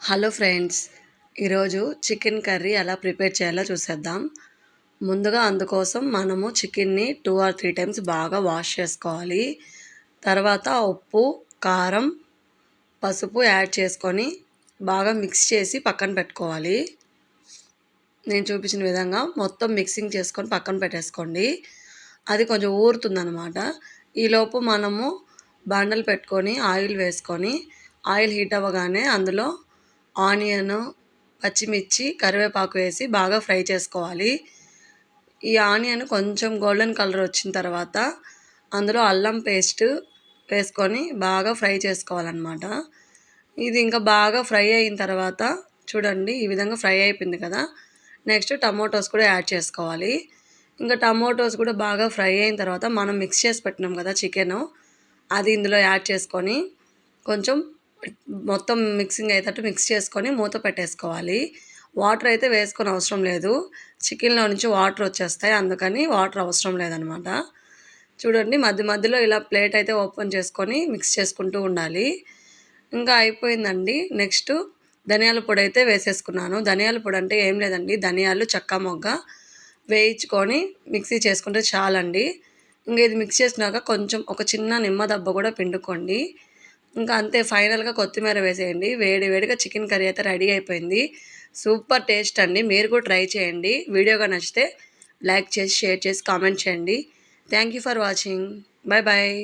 Hello friends, ఈరోజు chicken curry ఎలా prepare చేయాలో చూసేద్దాం. ముందుగా అందుకోసం మనము చికెన్ని 2 ఆర్ 3 టైమ్స్ బాగా వాష్ చేసుకోవాలి. తర్వాత ఉప్పు, కారం, పసుపు యాడ్ చేసుకొని బాగా మిక్స్ చేసి పక్కన పెట్టుకోవాలి. నేను చూపించిన విధంగా మొత్తం మిక్సింగ్ చేసుకొని పక్కన పెట్టేసుకోండి. అది కొంచెం ఊరుతుందనమాట. ఈలోపు మనము బండలు పెట్టుకొని ఆయిల్ వేసుకొని ఆయిల్ హీట్ అవ్వగానే అందులో ఆనియను, పచ్చిమిర్చి, కరివేపాకు వేసి బాగా ఫ్రై చేసుకోవాలి. ఈ ఆనియన్ కొంచెం గోల్డెన్ కలర్ వచ్చిన తర్వాత అందులో అల్లం పేస్ట్ వేసుకొని బాగా ఫ్రై చేసుకోవాలన్నమాట. ఇది ఇంకా బాగా ఫ్రై అయిన తర్వాత చూడండి, ఈ విధంగా ఫ్రై అయిపోయింది కదా. నెక్స్ట్ టమోటోస్ కూడా యాడ్ చేసుకోవాలి. ఇంకా టమోటోస్ కూడా బాగా ఫ్రై అయిన తర్వాత మనం మిక్స్ చేసి పెట్టినాం కదా చికెను, అది ఇందులో యాడ్ చేసుకొని కొంచెం మొత్తం మిక్సింగ్ అయ్యేటట్టు మిక్స్ చేసుకొని మూత పెట్టేసుకోవాలి. వాటర్ అయితే వేసుకొని అవసరం లేదు, చికెన్లో నుంచి వాటర్ వచ్చేస్తాయి, అందుకని వాటర్ అవసరం లేదనమాట. చూడండి, మధ్య మధ్యలో ఇలా ప్లేట్ అయితే ఓపెన్ చేసుకొని మిక్స్ చేసుకుంటూ ఉండాలి. ఇంకా అయిపోయిందండి. నెక్స్ట్ ధనియాల పొడి అయితే వేసేసుకున్నాను. ధనియాల పొడి అంటే ఏం లేదండి, ధనియాలు, చెక్క మొగ్గ వేయించుకొని మిక్సీ చేసుకుంటే చాలండి. ఇంకా ఇది మిక్స్ చేసినాక కొంచెం ఒక చిన్న నిమ్మ దెబ్బ కూడా పిండుకోండి. ఇంకా అంతే, ఫైనల్గా కొత్తిమీర వేసేయండి. వేడి వేడిగా చికెన్ కర్రీ అయితే రెడీ అయిపోయింది. సూపర్ టేస్ట్ అండి. మీరు కూడా ట్రై చేయండి. వీడియోగా నచ్చితే లైక్ చేసి, షేర్ చేసి, కామెంట్ చేయండి. Thank you for watching. Bye bye.